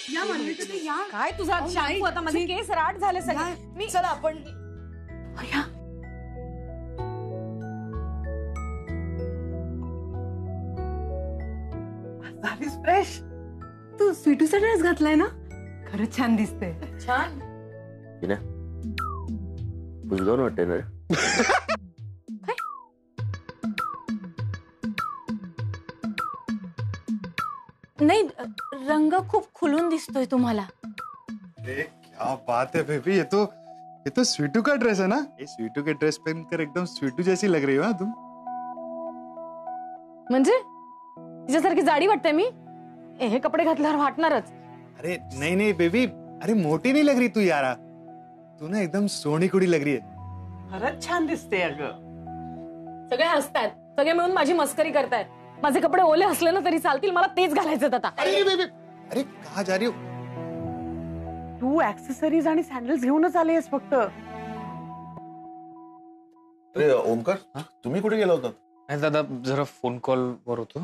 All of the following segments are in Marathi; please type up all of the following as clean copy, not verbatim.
काय तुझा शॅम्पू आता माझे केस राट झाले सगळे. चला आपण झालीस फ्रेश. तू स्वीटूचा ड्रेस घातलाय ना, खरंच छान दिसते. छान बुजगावून वाटतंय ना. नाही, रंग खूप खुलून दिसतोय तुम्हाला. क्या बात है बेबी, ये तो स्वीटू का ड्रेस है ना. ये स्वीटू के ड्रेस पहनकर एकदम स्वीटू जैसी लग रही हो तुम. म्हणजे तिच्यासारखी जाडी वाटते मी. हे कपडे घातल्यावर वाटणारच. अरे नहीं नहीं बेबी, अरे मोटी नहीं लग रही तू यारा. तू ना एकदम सोनी कुड़ी लग रही है. खरंच छान दिसते अगं. सगळे हसतायत, सगळे मिळून माझी मस्करी करतायत. माझे कपडे ओले असले ना तरी चालतील, मला तेच घालायचे आता. अरे बेबी, अरे कहाँ जा रही हो. तू ऍक्सेसरीज आणि सॅन्डल्स घेऊनच आलेस फक्त. अरे ओमकार, तुम्ही कुठे गेला होता. नाही दादा, जरा फोन कॉल वर होतो.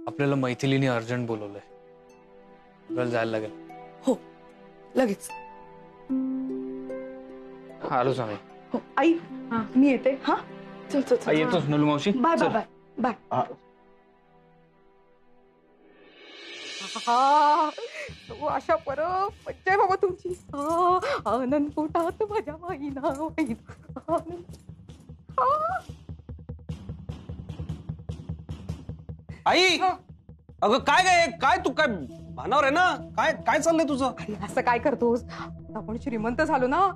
आपल्याला मैथिलीने अर्जंट बोलवलंय. आपल्याला जायला लागेल. हो लगेच. आलोच आम्ही. हो आई, मी येते. हा चल चल चल. येतोच नलू मावशी. Bye bye bye bye. अशा परत मज्जा आहे बाबा तुमची. आनंद पोटात माझ्या वाईना आनंद. आई, अगं काय तू काय भानावर आहे ना. काय चाललंय तुझं. असं काय करतोस. आपण श्रीमंत झालो ना,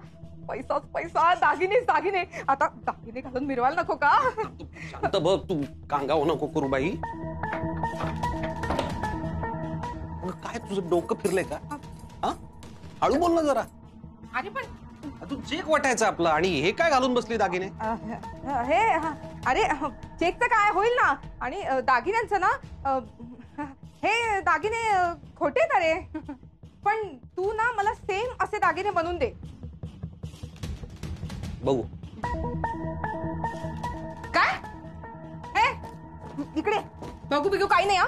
पैसाच पैसा, दागिने दागिने. आता दागिने घालून मिरवायला नको का. शांत बघ, तू कांगाव नको करू बाई. काय तुझं डोकं फिरलंय का. हा हळू बोल ना जरा. अरे पण तू चेक वाटायचं आपलं, आणि हे काय घालून बसली दागिने. हे अरे चेकचं काय होईल ना, आणि दागिन्यांचं ना, हे दागिने खोटे आहेत अरे. पण तू ना मला सेम असे दागिने बनवून दे. बघू काय. हे इकडे बघू बिगू काही नाही. हा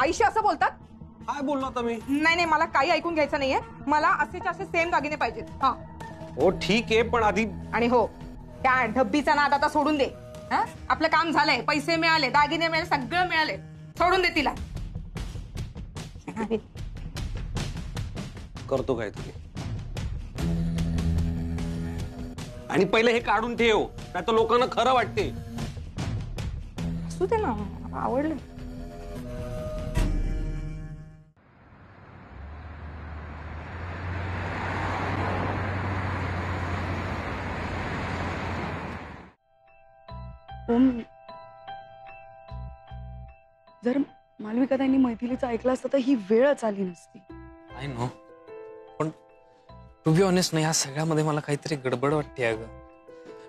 आईशी असं बोलतात. काय बोललो आता मी. नाही मला काही ऐकून घ्यायचं नाहीये. मला असेच्या असे सेम दागिने पाहिजेत. हा हो ठीक आहे, पण आधी. आणि हो, त्या ढब्बीचा नाद आता सोडून दे. आपलं काम झालंय, पैसे मिळाले, दागिने मिळाले, सगळं मिळाले. सोडून दे तिला. करतो काय तुम्ही. आणि पहिले हे काढून ठेव, नाही तर लोकांना खरं वाटते. असू दे ना, आवडलं. ओम, जर मालविका ताईंनी मैथिलीचं ऐकलं असतं तर ही वेळच आली नसती. आय नो, पण टू बी ऑनेस्ट नाही, या सगळ्यामध्ये मला काहीतरी गडबड वाटते. अगं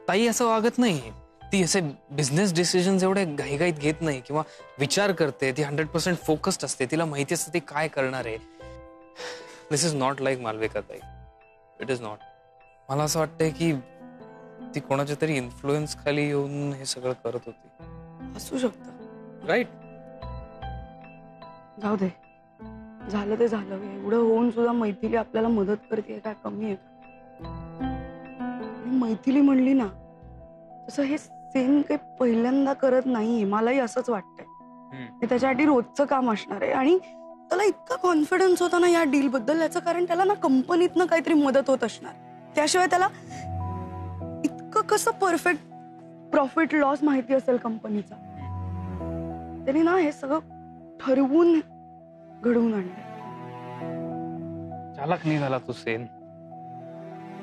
ताई असं वागत नाही. ती असे बिझनेस डिसिजन्स एवढे घाईघाईत घेत नाही किंवा विचार करते. ती 100% फोकस्ड असते. तिला माहिती असते ती काय करणार आहे. दिस इज नॉट लाईक मालविका ताई. It is not. मला असं वाटतंय की ती कोणाच्या तरी इन्फ्लुएन्स खाली येऊन हे सगळं करत होती. असू शकतं. राईट. जाऊ दे, झालं ते झालं. एवढं होऊन सुद्धा मैथिली आपल्याला मदत करते, काय कमी आहे का. मैथिली म्हणली ना तसं हे सेम काही पहिल्यांदा करत नाहीये. मलाही असंच वाटतंय. हे त्याच्यासाठी रोजचं काम असणार आहे. आणि त्याला इतका कॉन्फिडन्स होता ना या डील बद्दल, याचं कारण त्याला ना कंपनीतनं काहीतरी मदत होत असणार. त्याशिवाय त्याला इतकं कसं परफेक्ट प्रॉफिट लॉस माहिती असेल कंपनीचा. त्याने ना हे सगळं ठरवून घडवून आणलं. चालक निघाला तो सेन.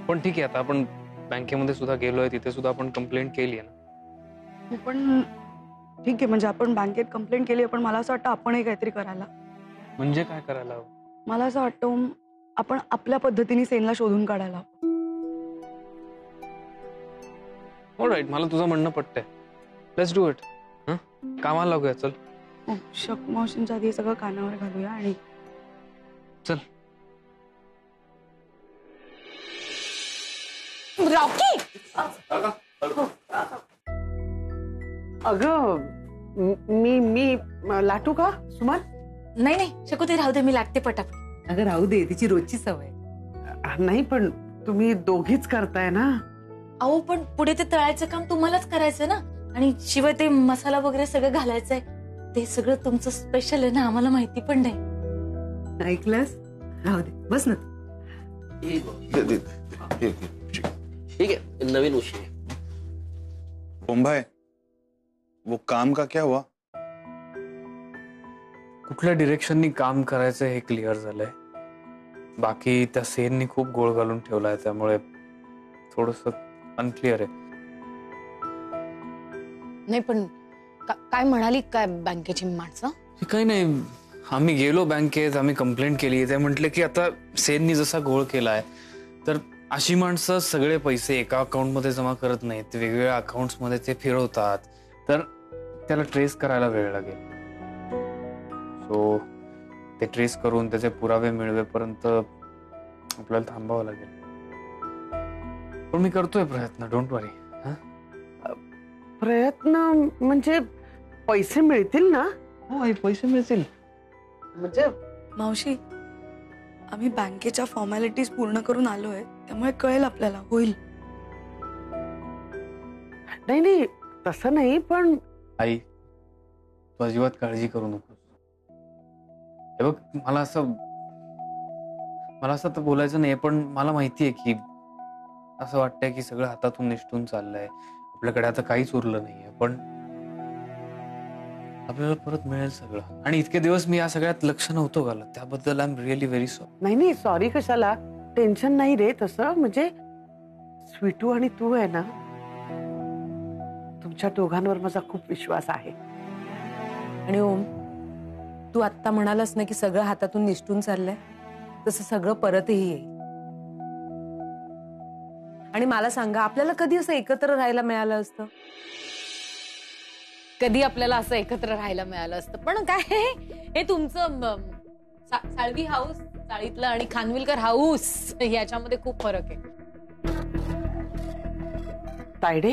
पण ठीक आहे, आता आपण बँकेमध्ये सुद्धा गेलोय, तिथे सुद्धा आपण कंप्लेंट केली आहे ना. पण ठीक आहे, म्हणजे आपण बँकेत कंप्लेंट केली, पण मला असं वाटतं आपणही काहीतरी करायला. म्हणजे काय करायला हवं. मला असं वाटतं आपण आपल्या पद्धतीने सेनला शोधून काढायला हवं. ऑलराईट, मला तुझं म्हणणं पटतंय. Let's do it. कामाला लागूया. चल शक मावशींच्या आधी सगळं कानावर घालूया. आणि चल. रॉकी, अगं मी लाटू का सुमन. नाही शकू ते राहू दे, मी लागते पटापट. अगं राहू दे, तिची रोजची सवय. नाही पण तुम्ही दोघीच करताय ना. अहो पण पुढे ते तळायचं काम तुम्हालाच करायचं ना, आणि शिवाय ते मसाला वगैरे सगळं घालायचंय, ते सगळं तुमचं स्पेशल आहे ना, आम्हाला माहिती पण नाही. ऐकलंस? राहू दे, बस ना. ठीक है, नवीन उशी है. ओम भाई, वो काम का क्या हुआ? कुठल्या डिरेक्शननी काम करायचं हे क्लिअर झालंय. बाकी त्या सेननी खूप गोळ घालून ठेवलाय, त्यामुळे थोडस अनक्लिअर आहे. नाही पण काय म्हणाली काय बँकेची माणसं? काही नाही, आम्ही गेलो बँकेत, आम्ही कंप्लेंट केली. ते म्हटले की आता सेननी जसा घोळ केलाय तर अशी माणसं सगळे पैसे एका अकाउंट मध्ये जमा करत नाहीत, ते वेगवेगळ्या अकाउंट्स मध्ये ते फिरवतात, तर त्याला ट्रेस करायला वेळ लागेल. सो ते ट्रेस करून त्याचे पुरावे मिळवेपर्यंत आपल्याला थांबावं लागेल. पण मी करतोय प्रयत्न, डोंट वरी. प्रयत्न म्हणजे पैसे मिळतील ना? हो आई, पैसे मिळतील. म्हणजे मावशी, आम्ही बँकेच्या फॉर्मॅलिटीज पूर्ण करून आलोय, त्यामुळे कळेल आपल्याला, होईल. नाही नाही तसं नाही, पण आई तू अजिबात काळजी करू नकोस. हे बघ, मला असं तर बोलायचं नाही, पण मला माहितीये की असं वाटतंय की सगळं हातातून निसटून चाललंय, आपल्याकडे आता काहीच उरलं नाहीये, पण आपल्याला परत मिळेल सगळं. आणि इतके दिवस मी या सगळ्यात लक्ष नव्हतो घालत, त्याबद्दल I am really very sorry. नाही नाही सॉरी कशाला, टेन्शन नाही रे. तसं म्हणजे स्वीटू आणि तू आहे ना, तुमच्या दोघांवर माझा खूप विश्वास आहे. आणि ओम, तू आत्ता म्हणालास ना की सगळं हातातून निसटून चाललंय, तसं सगळं परतही येईल. आणि मला सांगा, आपल्याला कधी असं एकत्र राहायला मिळालं असतं? कधी आपल्याला असं एकत्र राहायला मिळालं असतं. पण काय हे तुमचं साळवी हाऊस, चाळीतलं, आणि खानविलकर हाऊस याच्यामध्ये खूप फरक आहे. तायडे,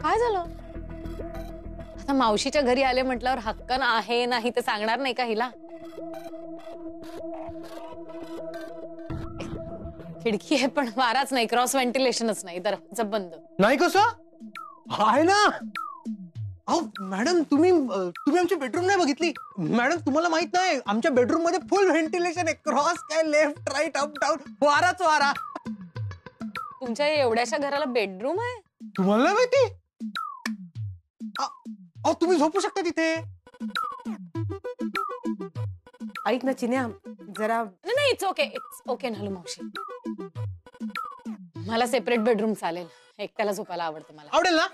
काय झालं आता? मावशीच्या घरी आले म्हटल्यावर हक्कानं आहे नाही ते सांगणार नाही का हिला? खिडकी आहे पण वाराच नाही, क्रॉस व्हेंटिलेशनच नाही, दरवाजा बंद नाही. कसं आहे ना? अहो मॅडम, तुम्ही आमची बेडरूम नाही बघितली. मॅडम तुम्हाला माहित नाही, आमच्या बेडरूम मध्ये फुल व्हेंटिलेशन आहे. क्रॉस काय, लेफ्ट राईट अप डाऊन, वाराच वारा. तुमच्या एवढ्याशा घराला बेडरूम आहे? तुम्हाला नाही माहिती? अहो तुम्ही झोपू शकता तिथे. ऐक ना चिन्या, जरा. नाही, इट्स ओके नालू मावशी, मला सेपरेट बेडरूम चालेल. एकट्याला झोपायला आवडतं मला. आवडेल ना?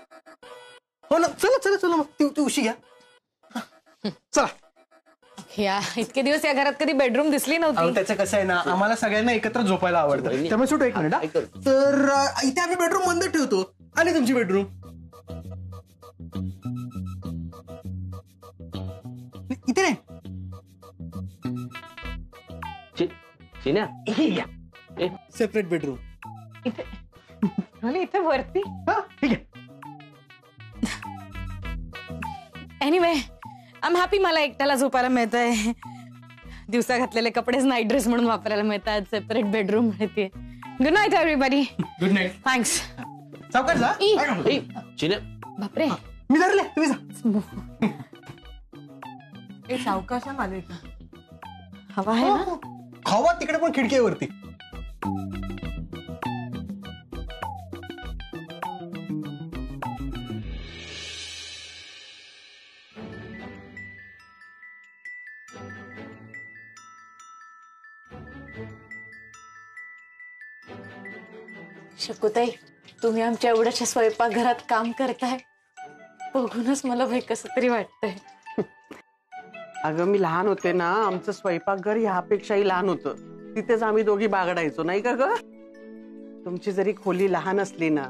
हो ना. चला चला चला, मग तू उशी घ्या. चला. या इतके दिवस या घरात कधी बेडरूम दिसली नव्हती. त्याचं कसं आहे ना, आम्हाला सगळ्यांना एकत्र झोपायला आवडतं. त्यामुळे सुटू एक मिनिट. तर इथे आम्ही बेडरूम बंद ठेवतो. आणि तुमची बेडरूम इथे नाही. चिन्या, सेपरेट बेडरूम इथे वरती. ठीक आहे. एनिवे, आय एम हॅपी, मला एकट्याला झोपायला मिळतंय. दिवसा घातलेले कपडेच नाईट ड्रेस म्हणून वापरायला मिळतात. सेपरेट बेडरूम मिळते. Good night everybody. Good night. Thanks. सावकाश जा. चिन्या, बापरे, मी धरले, तुम्ही जा. सावकाशा आले का? हवा आहे ना? हवा तिकडे पण खिडकीवरती. शकुताई, तुम्ही आमच्या एवढ्याच्या स्वयंपाकघरात काम करताय, बघूनच मला भय कसं तरी वाटतंय. अगं मी लहान होते ना, आमचं स्वयंपाकघर ह्यापेक्षाही लहान होतं. तिथेच आम्ही दोघी बागडायचो, नाही का ग? तुमची जरी खोली लहान असली ना,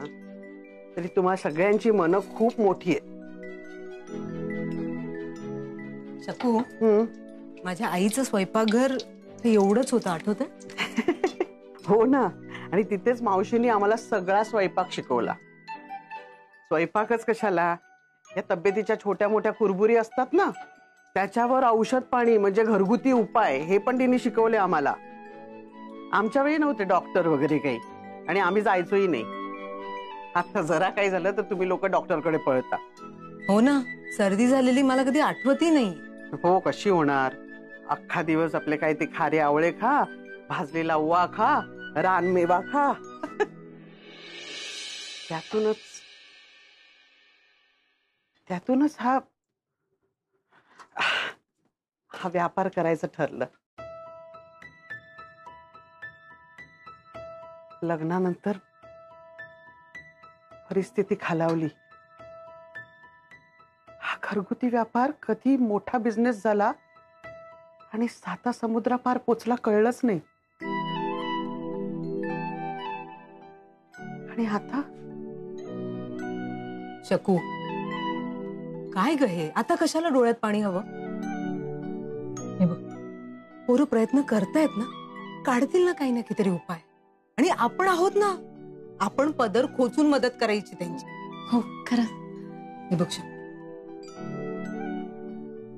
तरी तुम्हा सगळ्यांची मनं खूप मोठी आहे. शकू, माझ्या आईचं स्वयंपाकघर एवढंच होतं, आठवतं? हो ना. आणि तिथेच मावशीने आम्हाला सगळा स्वयंपाक शिकवला. स्वयंपाकच कशाला, या तब्येतीच्या छोट्या मोठ्या कुरबुरी असतात ना, त्याच्यावर औषध पाणी म्हणजे घरगुती उपाय हे पण तिने शिकवले आम्हाला. आमच्या वेळी नव्हते डॉक्टर वगैरे काही, आणि आम्ही जायचोही नाही. आता जरा काही झालं तर तुम्ही लोक डॉक्टरकडे पळता. हो ना, सर्दी झालेली मला कधी आठवतही नाही. हो, कशी होणार. अख्खा दिवस आपले काय ते खारे आवळे खा, भाजलेला ओवा खा, रानमेवा खा. त्यातूनच हा व्यापार करायचं ठरलं. लग्नानंतर परिस्थिती खालावली. हा घरगुती व्यापार कधी मोठा बिझनेस झाला आणि 7 समुद्रापार पोचला कळलंच नाही. आणि आता शकू, काय ग हे? आता कशाला डोळ्यात पाणी हवं? हे बघ, पोरं प्रयत्न करतायत ना, काढतील ना काही ना काहीतरी उपाय. आणि आपण आहोत ना, आपण पदर खोचून मदत करायची त्यांची. हो खरं. हे बघ शकू,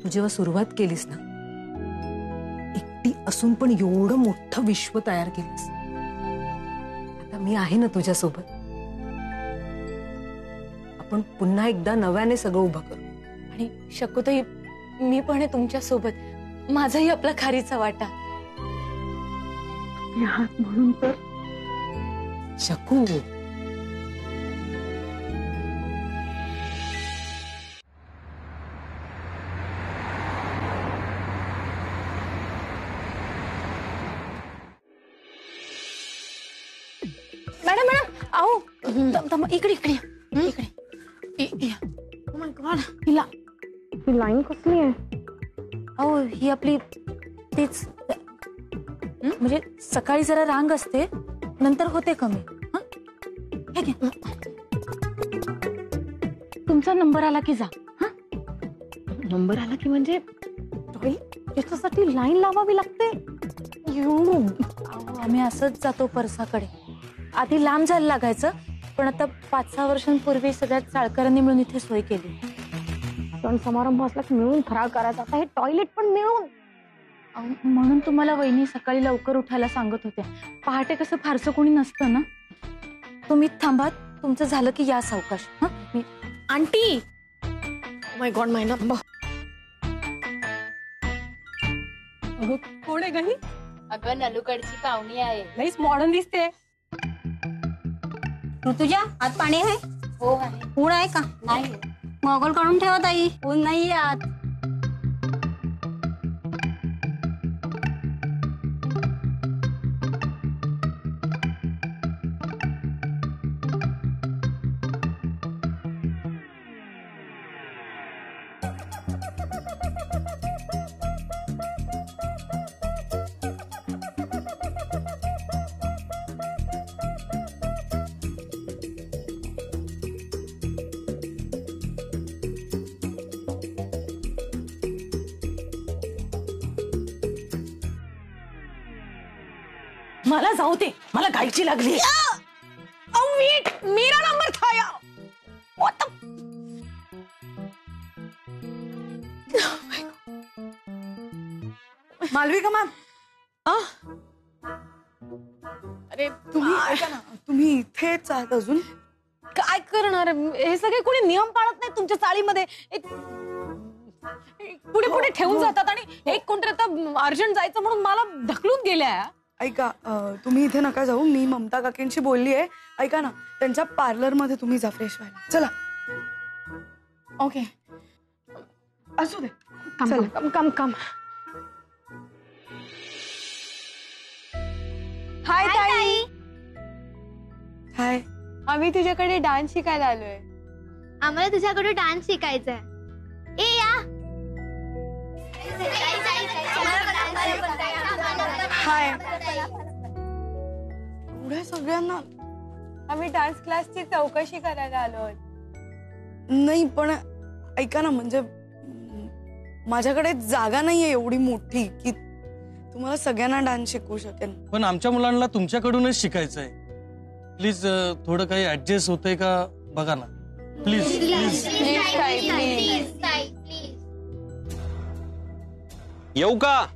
तू जेव्हा सुरुवात केलीस ना, एकटी असून पण एवढं मोठं विश्व तयार केलीस. आता मी आहे ना तुझ्यासोबत. आपण पुन्हा एकदा नव्याने सगळं उभं करू. आणि शकुताई, मी पण आहे तुमच्या सोबत. माझाही आपला खारीचा वाटा. म्हणून तर शकू, मॅडम मॅडम आओ, इकडे इकडे इकडे. Oh my God, he line कसली आहे? अहो, ही आपली तीच, म्हणजे सकाळी जरा रांग असते, नंतर होते कमी. हे घे, तुमचा नंबर आला की जा. नंबर आला की म्हणजे याच्यासाठी लाईन लावावी लागते. आम्ही असंच जातो परसाकडे. आधी लांब जायला लागायचं, पण आता 5-6 वर्षांपूर्वी सगळ्या चाळकरांनी मिळून इथे सोय केली. सण समारंभ असला की मिळून फराळ करायचा. आता हे टॉयलेट पण मिळून. म्हणून तुम्हाला वहिनी सकाळी लवकर उठायला सांगत होत्या. पहाटे कसं फारसं कोणी नसतं ना. तुम्ही थांबा, तुमचं झालं की या सावकाश. मी आंटी. माय गॉड, माय नंबर. कोण आहे गं ही? अगं नलूकडची पाहुणी आहे. लईच मॉडर्न दिसते. ऋतुजा, आत पाणी आहे? हो आहे. ऊन आहे का? नाही. गॉगल काढून ठेवा ताई, ऊन नाही आत. मला जाऊ दे, मला गायची लागली. मेरा नंबर था यार. मालविका मॅम, अरे तुम्ही ऐका ना, तुम्ही इथेच आहात अजून? काय करणार? हे सगळे कोणी नियम पाळत नाही तुमच्या चाळीमध्ये. पुढे पुढे ठेवून जातात आणि एक कोणतरी आता अर्जंट जायचं म्हणून मला ढकलून गेल्या. ऐका, तुम्ही इथे नका जाऊ. मी ममता काकींशी बोलली आहे. ऐका ना, त्यांच्या पार्लर मध्ये तुम्ही जा फ्रेश व्हायला. चला. ओके, असू दे. कम कम कम. हाय ताई. हाय. आम्ही तुझ्याकडे डान्स शिकायला आलोय. आम्हाला तुझ्याकडे डान्स शिकायचा आहे. ए या. हाय. एवढ्या सगळ्यांना आम्ही डान्स क्लासची चौकशी करायला आलो. नाही, पण ऐका ना, म्हणजे माझ्याकडे जागा नाहीये एवढी मोठी की तुम्हाला सगळ्यांना डान्स शिकवू शकेन. पण आमच्या मुलांना तुमच्याकडूनच शिकायचं आहे. प्लीज थोडं काही ऍडजस्ट होतंय का बघा ना. Please please. येऊ का?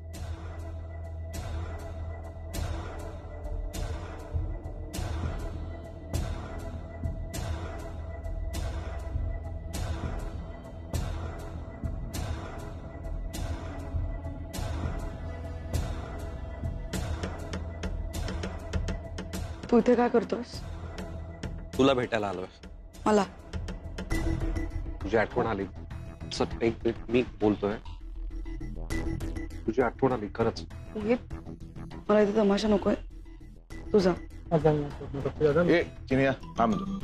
तू इथे काय करतोस? तुला भेटायला आलोय. मला तुझी आठवण आली. एक मिनिट मी बोलतोय. तुझी आठवण आली खरंच. मला इथे तमाशा नकोय. तुझा ए चिनिया थांब तू.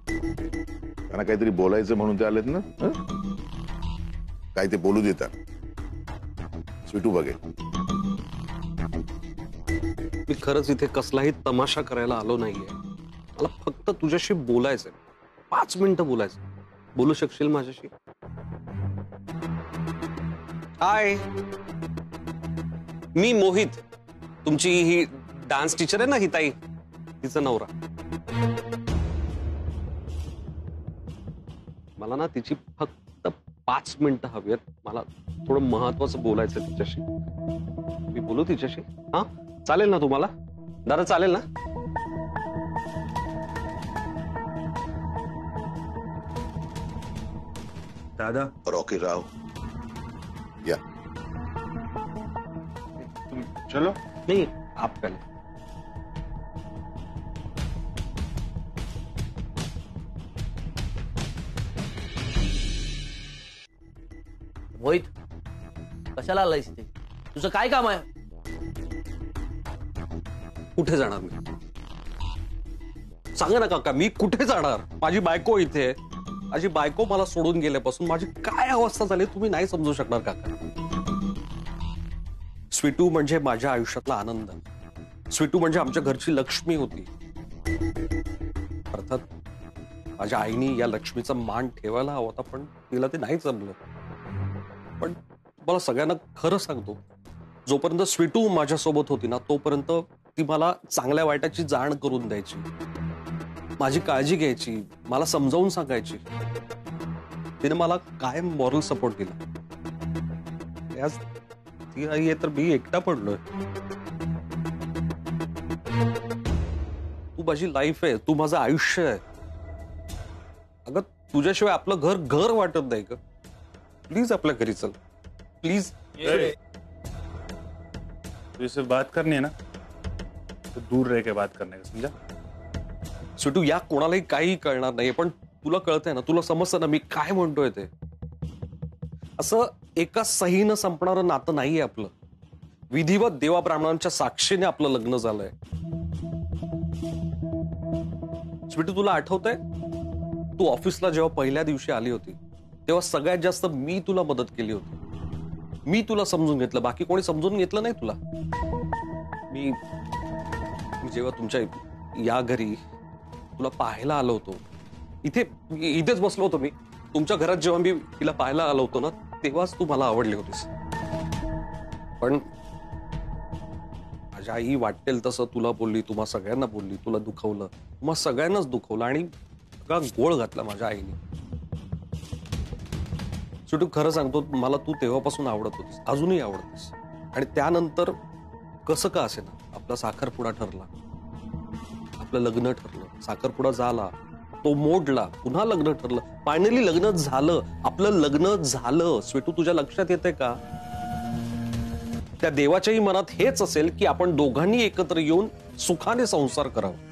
त्यांना काहीतरी बोलायचं म्हणून ते आलेत ना. काय ते बोलू देतात. स्वीटू बघेल. मी खरंच इथे कसलाही तमाशा करायला आलो नाहीये. मला फक्त तुझ्याशी बोलायचंय. 5 मिनिटं बोलायचं. बोलू शकशील माझ्याशी? हाय, मी मोहित, तुमची ही डान्स टीचर आहे ना ही ताई, तिचा नवरा. मला ना तिची फक्त 5 मिनिटं हवी आहेत. मला थोडं महत्वाचं बोलायचं तिच्याशी. मी बोलू तिच्याशी? हा चालेल ना तुम्हाला? दादा चालेल ना? दादा रॉकी राव या. चलो. नहीं आप पहले. मोहित कशाला आलायस ते? तुझं काय काम आहे? कुठे जाणार मी? सांगा ना काका, मी कुठे जाणार? माझी बायको इथे आहे. माझी बायको मला सोडून गेल्यापासून माझी काय अवस्था झाली तुम्ही नाही समजू शकणार काका. स्वीटू म्हणजे माझ्या आयुष्यातला आनंद. स्वीटू म्हणजे आमच्या घरची लक्ष्मी होती. अर्थात माझ्या आईने या लक्ष्मीचा मान ठेवायला हवा होता, पण तिला ते नाही जमलं. पण मला सगळ्यांना खरं सांगतो, जोपर्यंत स्वीटू माझ्यासोबत होती ना तोपर्यंत ती मला चांगल्या वाईटाची जाण करून द्यायची, माझी काळजी घ्यायची, मला समजावून सांगायची. तिने मला कायम मॉरल सपोर्ट दिला. आज ती आई आहे तर मी एकटा पडलोय. तू माझी लाईफ आहे, तू माझं आयुष्य आहे. अगं तुझ्याशिवाय आपलं घर घर वाटत नाही का? प्लीज आपल्या घरी चल प्लीज. तुझसे बात करनी है ना तो दूर रह के बात करने का, समझा? स्वीटू या कोणालाही काही कळणार नाही, पण तुला कळतंय ना, तुला समजतं ना मी काय म्हणतोय ते. असं एका सहीनं संपणारं नातं नाहीये आपलं. विधिवत देवा ब्राह्मणांच्या साक्षीने आपलं लग्न झालंय. स्वीटू तुला आठवतंय तू ऑफिसला जेव्हा पहिल्या दिवशी आली होती तेव्हा सगळ्यात जास्त मी तुला मदत केली होती. मी तुला समजून घेतलं, बाकी कोणी समजून घेतलं नाही तुला. मी जेव्हा तुमच्या या घरी तुला पाहायला आलो होतो, इथेच बसलो होतो मी तुमच्या घरात. जेव्हा मी तिला पाहायला आलो होतो ना तेव्हाच तू मला आवडली होतीस. पण माझी आई वाटेल तसं तुला बोलली, तुम्हा सगळ्यांना बोलली, तुला दुखवलं, तुम्हा सगळ्यांनाच दुखवलं आणि का गोळ घातला माझ्या आईने. शेवटी खरं सांगतो, मला तू तेव्हापासून आवडत होतीस, अजूनही आवडतेस. आणि त्यानंतर कसं का असे ना आपला साखरपुडा ठरला, आपलं लग्न ठरलं, साखरपुडा झाला, तो मोडला, पुन्हा लग्न ठरलं, फायनली लग्न झालं, आपलं लग्न झालं. स्वीटू तुझ्या लक्षात येते का? त्या देवाच्याही मनात हेच असेल की आपण दोघांनी एकत्र येऊन सुखाने संसार करावा.